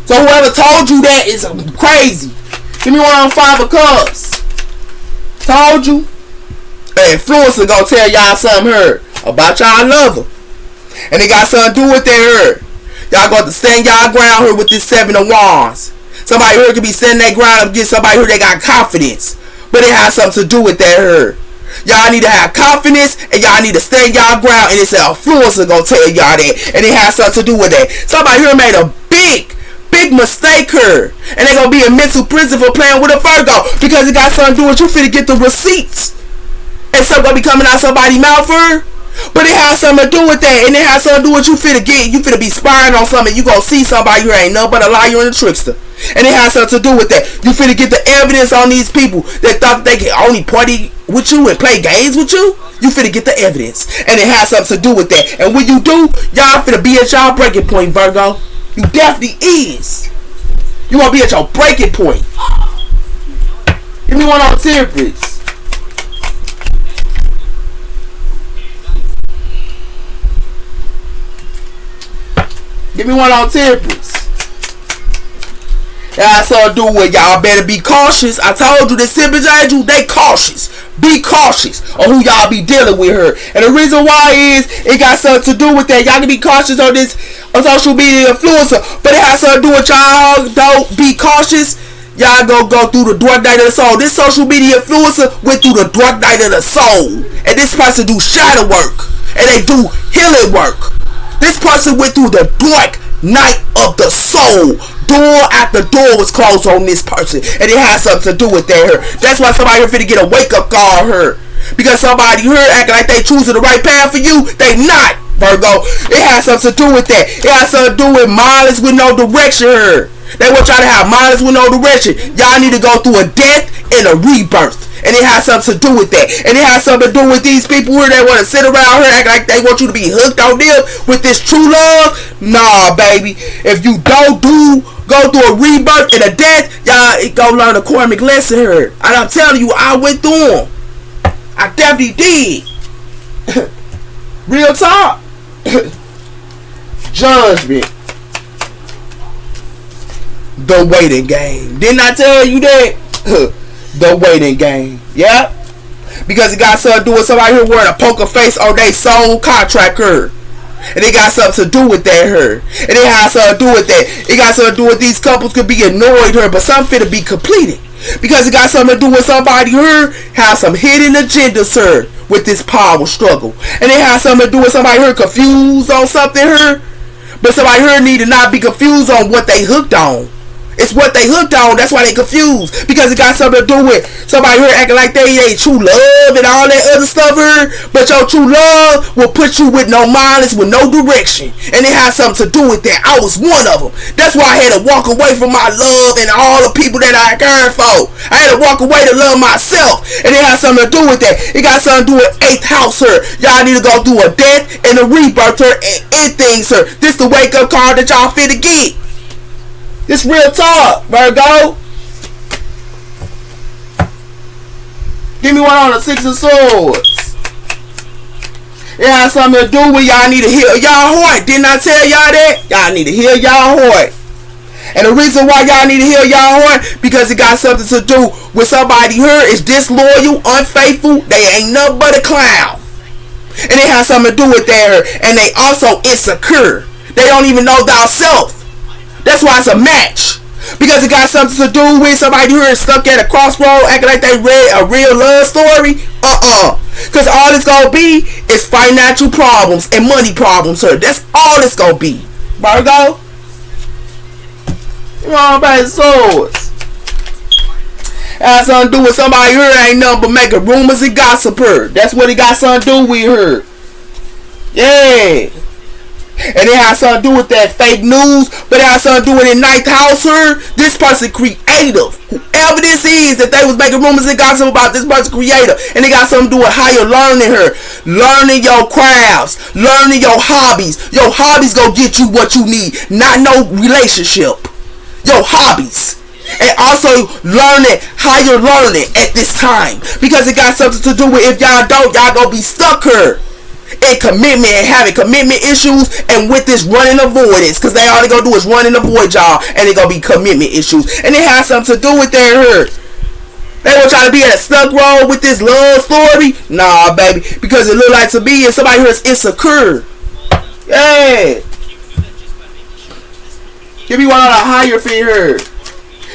So whoever told you that is crazy. Give me one on Five of Cups. Told you. An influencer gonna tell y'all something here about y'all lover. And it got something to do with that here. Y'all got to stand y'all ground here with this Seven of Wands. Somebody here could be standing their ground against somebody here that got confidence. But it has something to do with that here. Y'all need to have confidence and y'all need to stand y'all ground, and it's an influencer gonna tell y'all that. And it has something to do with that. Somebody here made a big mistake here. And they gonna be in mental prison for playing with a Virgo. Because it got something to do with you finna get the receipts. And something gonna be coming out somebody's mouth here. But it has something to do with that. And it has something to do with you finna get. You finna be spying on something. You gonna see somebody who ain't nothing but a liar and a trickster. And it has something to do with that. You finna get the evidence on these people that thought they could only party with you and play games with you. You finna get the evidence. And it has something to do with that. And when you do, y'all finna be at y'all breaking point, Virgo. You definitely is. You gonna be at your breaking point. Give me one on Temperance. Give me one on Temperance. That has something to do with y'all better be cautious. I told you the Temperance Angel, they cautious. Be cautious on who y'all be dealing with her. And the reason why is it got something to do with that. Y'all can be cautious on this social media influencer. But it has something to do with y'all. Don't be cautious. Y'all go through the dark night of the soul. This social media influencer went through the dark night of the soul. And this person do shadow work. And they do healing work. This person went through the dark night of the soul. door after door was closed on this person, and it has something to do with that her. That's why somebody here finna get a wake up call her, because somebody here acting like they choosing the right path for you. They not, Virgo. It has something to do with that. It has something to do with mindless with no direction here. They want y'all to have mindless with no direction. Y'all need to go through a death and a rebirth. And it has something to do with that. And it has something to do with these people here that want to sit around here acting like they want you to be hooked on them with this true love. Nah, baby. If you don't go through a rebirth and a death, y'all go learn a karmic lesson here. And I'm telling you, I went through them. I definitely did. Real talk. Judgment. The waiting game. Didn't I tell you that? The waiting game. Yeah. Because it got something to do with somebody here wearing a poker face on their soul contract her. And it got something to do with that her. And it has something to do with that. It got something to do with these couples could be annoyed her, but some fit to be completed. Because it got something to do with somebody here have some hidden agendas her with this power struggle. And it has something to do with somebody here confused on something here. But somebody here need to not be confused on what they hooked on. It's what they hooked on. That's why they confused. Because it got something to do with somebody here acting like they ain't true love and all that other stuff here. But your true love will put you with no mindless, with no direction. And it has something to do with that. I was one of them. That's why I had to walk away from my love and all the people that I cared for. I had to walk away to love myself. And it has something to do with that. It got something to do with 8th house here. Y'all need to go through a death and a rebirth here and things here. This the wake up call that y'all fit to get. This real talk, Virgo. Give me one on the 6 of Swords. It has something to do with y'all need to heal y'all heart. Didn't I tell y'all that? Y'all need to heal y'all heart. And the reason why y'all need to heal y'all heart, because it got something to do with somebody here is disloyal, unfaithful. They ain't nothing but a clown. And it has something to do with that. And they also insecure. They don't even know thyself. That's why it's a match. Because it got something to do with somebody who is stuck at a crossroad acting like they read a real love story. Because all it's going to be is financial problems and money problems, sir. That's all it's going to be. Virgo? You know about his swords. It has something to do with somebody here ain't nothing but making rumors and gossip her. That's what it got something to do with her. Yeah. And it has something to do with that fake news, but it has something to do with the 9th house here. This person creative. Whoever this is that they was making rumors and gossip about, this person creative. And it got something to do with how you're learning her. Learning your crafts. Learning your hobbies. Your hobbies gonna get you what you need. Not no relationship. Your hobbies. And also learning how you're learning at this time. Because it got something to do with if y'all don't, y'all gonna be stuck here. And commitment and having commitment issues, and with this running avoidance, because they all they gonna do is run and avoid y'all, and it gonna be commitment issues, and it has something to do with their hurt. They want y'all to be at a stuck road with this love story. Nah, baby, because it look like to be somebody who is insecure. Yeah. Give me one on a higher finger.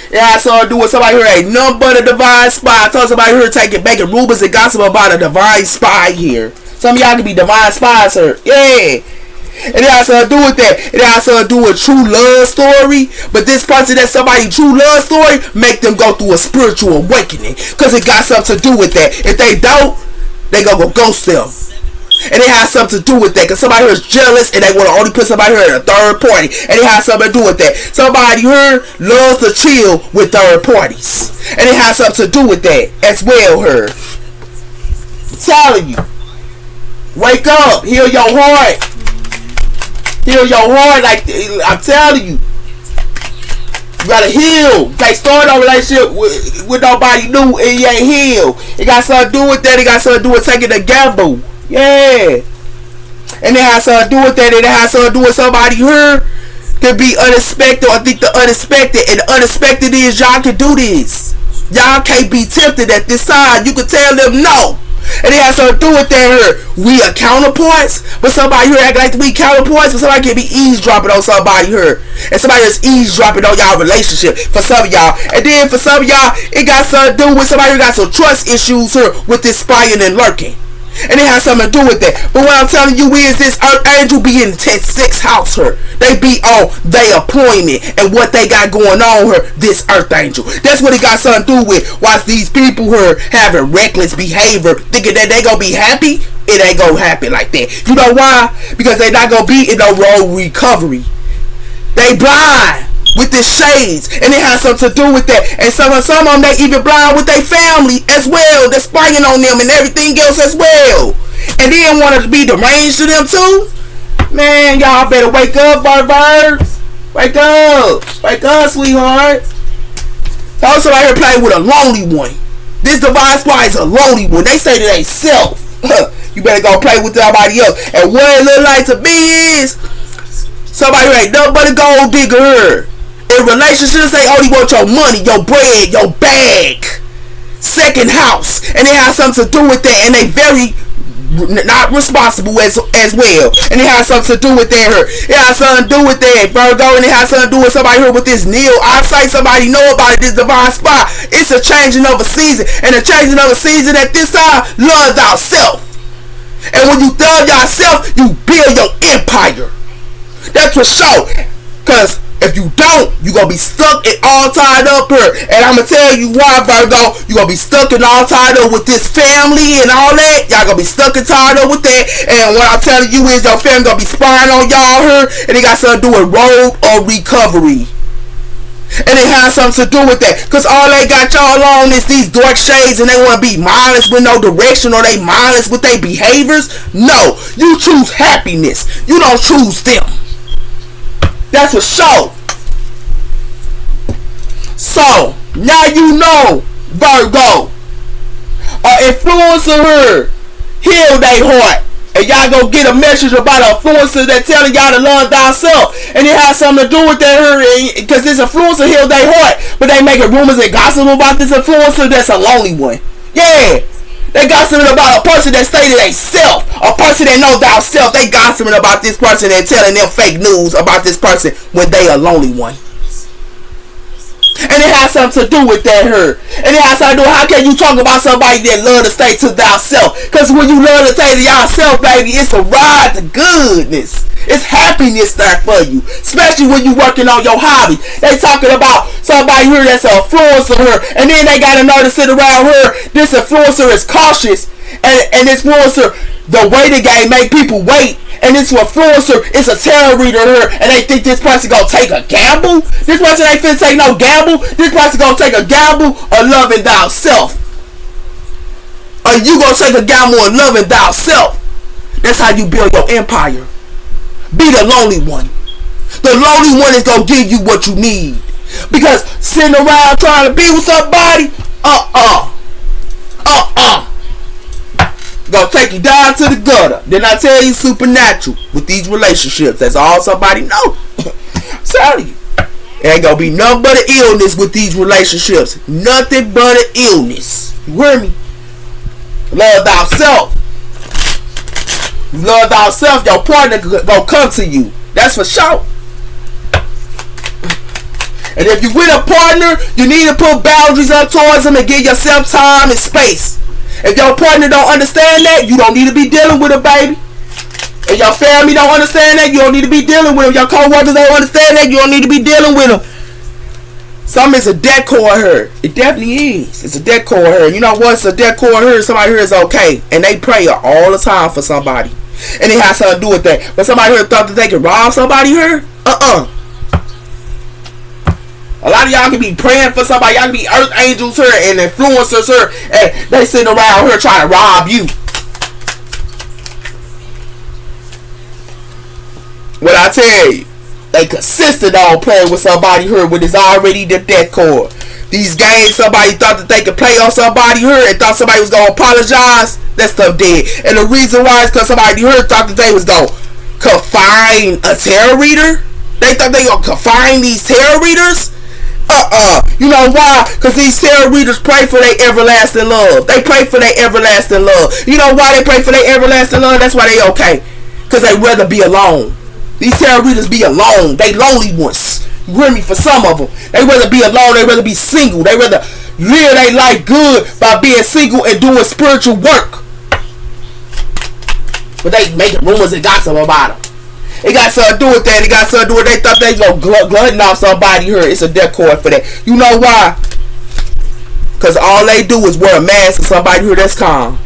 It has something to do with somebody who ain't nothing but a divine spy. I told somebody who making rumors and gossip about a divine spy here. Some of y'all can be divine spies, sir. Yeah. And it has something to do with that. It has something to do with true love story. But this person that's somebody's true love story, make them go through a spiritual awakening. Because it got something to do with that. If they don't, they gonna go ghost them. And it has something to do with that. Because somebody here is jealous and they want to only put somebody here in a third party. And it has something to do with that. Somebody here loves to chill with third parties. And it has something to do with that as well here. I'm telling you. Wake up. Heal your heart. Heal your heart. Like I'm telling you. You gotta heal. They start a relationship with nobody new and you ain't healed. It got something to do with that. It got something to do with taking a gamble. Yeah. And it has something to do with that. And it has something to do with somebody here can be unexpected or think the unexpected. And the unexpected is y'all can do this. Y'all can't be tempted at this time. You can tell them no. And it has something to do with that here. We are counterparts, but somebody here act like we counterparts, but somebody can be eavesdropping on somebody here. And somebody is eavesdropping on y'all relationship for some of y'all. And then for some of y'all, it got something to do with somebody who got some trust issues here with this spying and lurking. And it has something to do with that. But what I'm telling you is this earth angel be in the 6th house her. They be on their appointment and what they got going on her, this earth angel. That's what it got something to do with. Watch these people her having reckless behavior, thinking that they gonna be happy. It ain't gonna happen like that. You know why? Because they not gonna be in no road recovery. They blind with the shades, and it has something to do with that. And some of them, they even blind with their family as well. They're spying on them and everything else as well. And then want to be deranged to them too. Man, y'all better wake up, birds. Wake up, sweetheart. Also, I here playing with a lonely one. This divine squad is a lonely one. They say to themselves, you better go play with somebody else. And what it look like to be is somebody who ain't nothing but a gold digger here. In relationships, they only want your money, your bread, your bag. 2nd house. And it has something to do with that. And they very not responsible as well. And it has something to do with that here. It has something to do with that, Virgo. And it has something to do with somebody here with this Neil eyesight. Somebody know about it, this divine spot. It's a changing of a season. And a changing of a season at this time, love thyself. And when you love yourself, you build your empire. That's for sure. Because if you don't, you going to be stuck and all tied up here. And I'm going to tell you why, Virgo. You going to be stuck and all tied up with this family and all that. Y'all going to be stuck and tied up with that. And what I'm telling you is your family going to be spying on y'all here. And it got something to do with road or recovery. And it has something to do with that. Because all they got y'all on is these dark shades. And they want to be mindless with no direction. Or they mindless with their behaviors. No. You choose happiness. You don't choose them. That's for sure. So, now you know, Virgo, influencer her, heal they heart. And y'all go get a message about an influencer that telling y'all to love thyself. And it has something to do with that, because this influencer heal they heart. But they making rumors and gossip about this influencer that's a lonely one. Yeah. They gossiping about a person that stated they self. A person that know thyself. They gossiping about this person and telling them fake news about this person when they a lonely one. And it has something to do with that her. And it has something to do with how can you talk about somebody that love to stay to thyself. Because when you love to stay to yourself, baby, it's a ride to goodness. It's happiness there for you. Especially when you working on your hobby. They talking about somebody here that's an influencer here. And then they got another sit around here. This influencer is cautious. And this influencer, the waiting game make people wait. And this influencer is a tarot reader here. And they think this person gonna take a gamble. This person ain't finna take no gamble. This person gonna take a gamble of loving thyself. Or you gonna take a gamble of loving thyself. That's how you build your empire. Be the lonely one. The lonely one is gonna give you what you need. Because sitting around trying to be with somebody, gonna take you down to the gutter. Then I tell you, supernatural with these relationships. That's all somebody know. I'm telling you, ain't gonna be nothing but an illness with these relationships. Nothing but an illness. You hear me? Love thyself. Love thyself, your partner gonna come to you. That's for sure. And if you with a partner, you need to put boundaries up towards them and give yourself time and space. If your partner don't understand that, you don't need to be dealing with a baby. If your family don't understand that, you don't need to be dealing with them. Your co-workers don't understand that, you don't need to be dealing with them. Some is a decor here. It definitely is. It's a decor here. You know what? It's a decor here. Somebody here is okay. And they pray all the time for somebody. And it has something to do with that. But somebody here thought that they could rob somebody here? A lot of y'all can be praying for somebody. Y'all can be earth angels here and influencers here. And they sitting around here trying to rob you. What I tell you, they consistent on playing with somebody here when it's already the decor. These games, somebody thought that they could play on somebody here and thought somebody was going to apologize. That stuff dead. And the reason why is because somebody here thought that they was going to confine a tarot reader. They thought they were going to confine these tarot readers. You know why? Because these tarot readers pray for their everlasting love. They pray for their everlasting love. You know why they pray for their everlasting love? That's why they okay. Because they rather be alone. These tarot readers be alone. They lonely ones. You hear me? For some of them, they rather be alone. They rather be single. They rather live their life good by being single and doing spiritual work. But they making rumors and gossip about them. It got something to do with that. It got something to do with they thought they was gonna glutton off somebody here. It's a decoy for that. You know why? Because all they do is wear a mask to somebody here that's calm.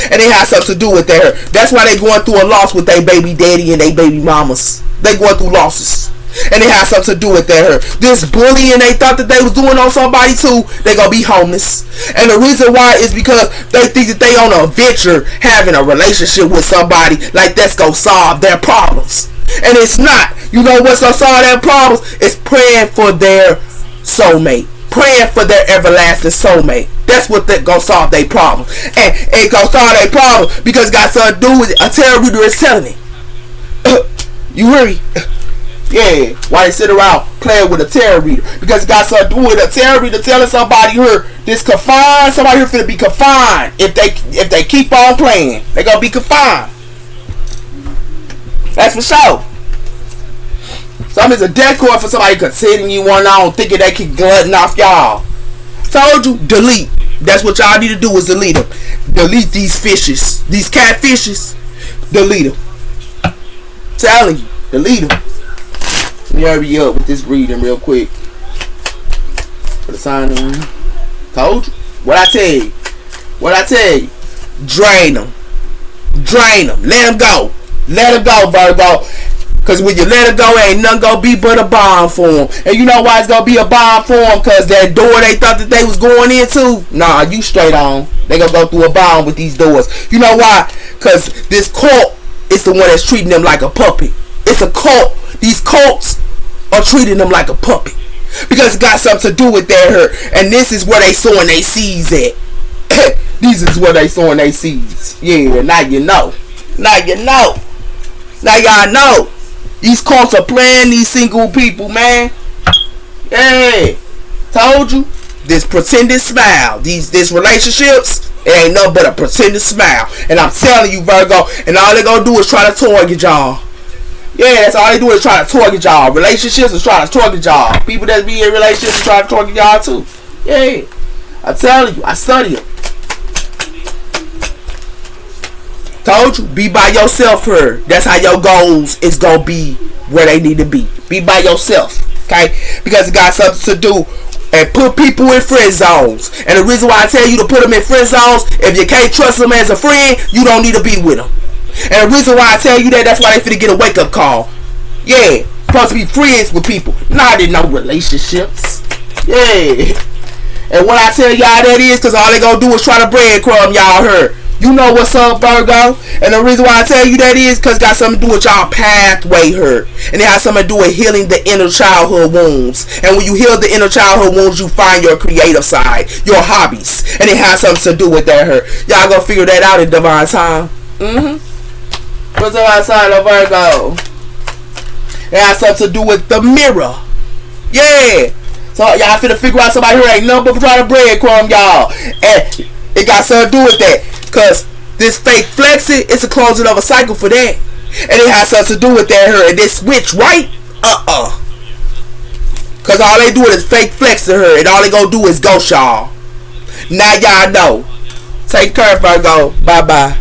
And it has something to do with that. That's why they going through a loss with their baby daddy and their baby mamas. They going through losses. And it has something to do with that. This bullying they thought that they was doing on somebody too, they gonna be homeless. And the reason why is because they think that they on a venture having a relationship with somebody like that's gonna solve their problems. And it's not. You know what's gonna solve their problems? It's praying for their soulmate. Praying for their everlasting soulmate. That's what that gonna solve their problem. And it gonna solve their problem because it got something to do with it. A tarot reader is telling it. You hear me? Yeah, why they sit around playing with a tarot reader? Because it got something to do with a tarot reader telling somebody here this confined. Somebody here finna be confined. If they keep on playing, they gonna be confined. That's for sure. Some is a decoy for somebody considering you one on, thinking they can glutton off y'all. Told you, delete. That's what y'all need to do is delete them. Delete these fishes, these catfishes. Delete them. Telling you, delete them. Let me hurry up with this reading real quick. Put a sign on. Told you. What I tell you? What I tell you? Drain them. Drain them. Let them go. Let them go, Virgo. Because when you let it go, ain't nothing gonna be but a bomb for them. And you know why it's gonna be a bomb for them? Because that door they thought that they was going into, nah, you straight on. They gonna go through a bomb with these doors. You know why? Because this cult is the one that's treating them like a puppet. It's a cult. These cults are treating them like a puppet. Because it got something to do with their hurt. And this is where they sowing their seeds at. This is where they sowing their seeds. Yeah, now you know. Now you know. Now y'all know. These cults are playing these single people, man. Yeah. Told you. This pretended smile. This relationships, it ain't nothing but a pretended smile. And I'm telling you, Virgo, and all they gonna do is try to target y'all. Yeah, that's all they do is try to target y'all. Relationships is trying to target y'all. People that be in relationships try to target y'all too. Yeah. I'm telling you, I study it. Told you, be by yourself here. That's how your goals is gonna be where they need to be. Be by yourself, okay? Because it got something to do and put people in friend zones. And the reason why I tell you to put them in friend zones, if you can't trust them as a friend, you don't need to be with them. And the reason why I tell you that, that's why they finna get a wake up call. Yeah, supposed to be friends with people, not in no relationships. Yeah. And what I tell y'all that is, cause all they gonna do is try to breadcrumb y'all here. You know what's up, Virgo. And the reason why I tell you that is because it got something to do with y'all pathway hurt. And it has something to do with healing the inner childhood wounds. And when you heal the inner childhood wounds, you find your creative side, your hobbies. And it has something to do with that hurt. Y'all gonna figure that out in divine time. What's up outside of Virgo? It has something to do with the mirror. Yeah. So y'all finna figure out somebody who ain't nothing but trying to breadcrumb y'all. And it got something to do with that. Because this fake flexing is the closing of a cycle for that. And it has something to do with that her. And this switch, right? Because all they do is fake flexing her. And all they gonna do is ghost y'all. Now y'all know. Take care, Virgo. Bye-bye.